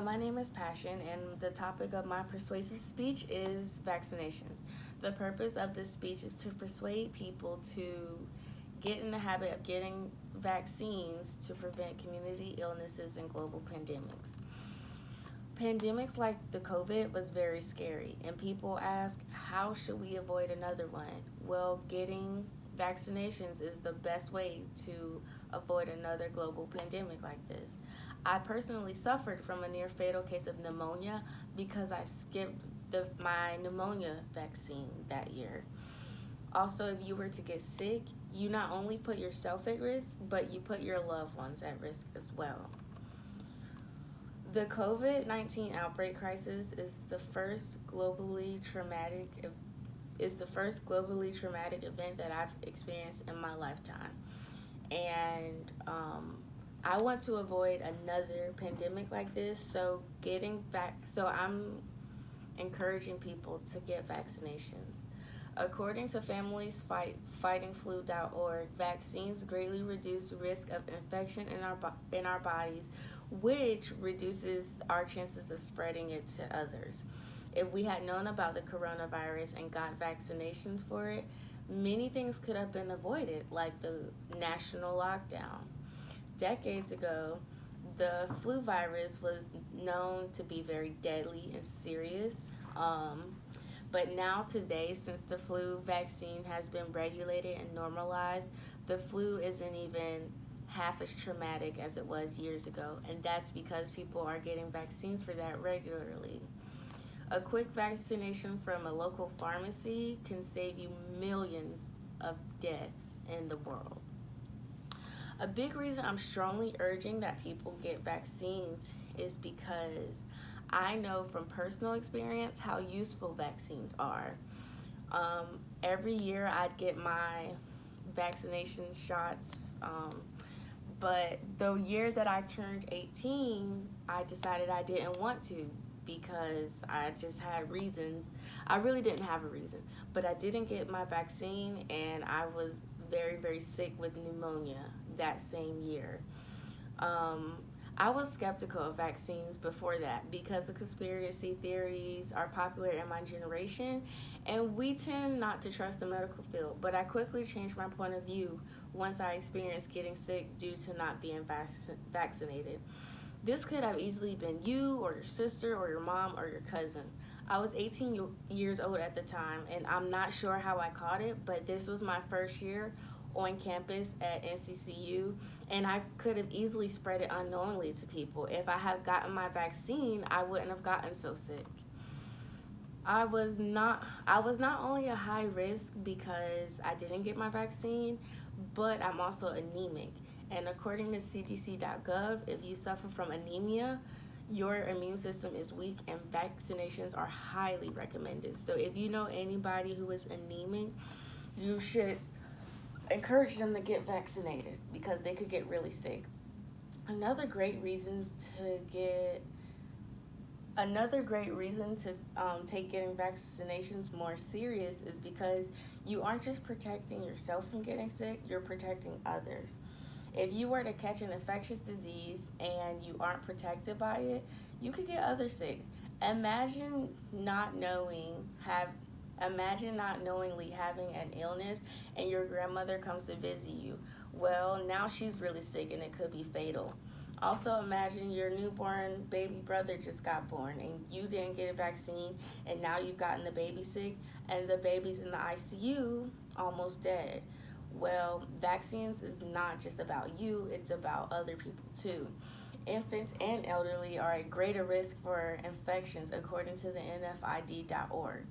my name is Passion, and the topic of my persuasive speech is vaccinations. The purpose of this speech is to persuade people to get in the habit of getting vaccines to prevent community illnesses and global pandemics. Pandemics like the COVID was very scary, and people ask, how should we avoid another one? Well, getting vaccinations is the best way to avoid another global pandemic like this. I personally suffered from a near fatal case of pneumonia because I skipped my pneumonia vaccine that year. Also, if you were to get sick, you not only put yourself at risk, but you put your loved ones at risk as well. The COVID-19 outbreak crisis is the first globally traumatic event that I've experienced in my lifetime. And I want to avoid another pandemic like this, so I'm encouraging people to get vaccinations. According to FamilysFightingFlu.org, vaccines greatly reduce risk of infection in our bodies, which reduces our chances of spreading it to others. If we had known about the coronavirus and got vaccinations for it, many things could have been avoided, like the national lockdown. Decades ago, the flu virus was known to be very deadly and serious. But now today, since the flu vaccine has been regulated and normalized, the flu isn't even half as traumatic as it was years ago. And that's because people are getting vaccines for that regularly. A quick vaccination from a local pharmacy can save you millions of deaths in the world. A big reason I'm strongly urging that people get vaccines is because I know from personal experience how useful vaccines are. Every year I'd get my vaccination shots, but the year that I turned 18, I decided I didn't want to because I just had reasons. I really didn't have a reason, but I didn't get my vaccine and I was very, very sick with pneumonia that same year. I was skeptical of vaccines before that because the conspiracy theories are popular in my generation and we tend not to trust the medical field. But I quickly changed my point of view once I experienced getting sick due to not being vaccinated. This could have easily been you or your sister or your mom or your cousin. I was 18 years old at the time and I'm not sure how I caught it, but this was my first year on campus at NCCU, and I could have easily spread it unknowingly to people. If I had gotten my vaccine, I wouldn't have gotten so sick. I was not only a high risk because I didn't get my vaccine, but I'm also anemic. And according to cdc.gov, if you suffer from anemia, your immune system is weak and vaccinations are highly recommended. So if you know anybody who is anemic, you should encourage them to get vaccinated because they could get really sick. Another great reason to take getting vaccinations more serious is because you aren't just protecting yourself from getting sick, you're protecting others. If you were to catch an infectious disease and you aren't protected by it, you could get others sick. Imagine not knowing have Imagine not knowingly having an illness and your grandmother comes to visit you. Well, now she's really sick and it could be fatal. Also, imagine your newborn baby brother just got born and you didn't get a vaccine and now you've gotten the baby sick and the baby's in the ICU almost dead. Well, vaccines is not just about you, it's about other people too. Infants and elderly are at greater risk for infections according to the NFID.org.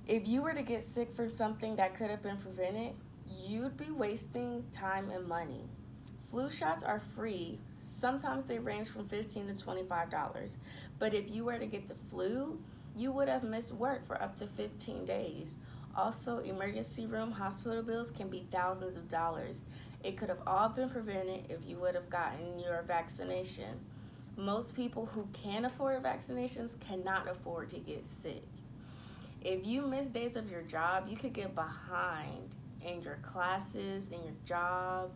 If you were to get sick from something that could have been prevented, you'd be wasting time and money. Flu shots are free. Sometimes they range from $15 to $25. But if you were to get the flu, you would have missed work for up to 15 days. Also, emergency room hospital bills can be thousands of dollars. It could have all been prevented if you would have gotten your vaccination. Most people who can afford vaccinations cannot afford to get sick. If you miss days of your job, you could get behind in your classes, in your job.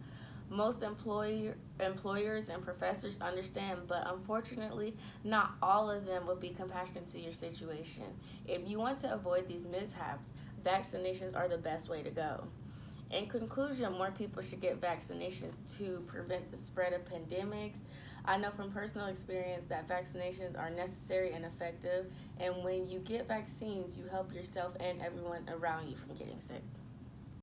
Most employers and professors understand, but unfortunately, not all of them will be compassionate to your situation. If you want to avoid these mishaps, vaccinations are the best way to go. In conclusion, more people should get vaccinations to prevent the spread of pandemics. I know from personal experience that vaccinations are necessary and effective, and when you get vaccines, you help yourself and everyone around you from getting sick.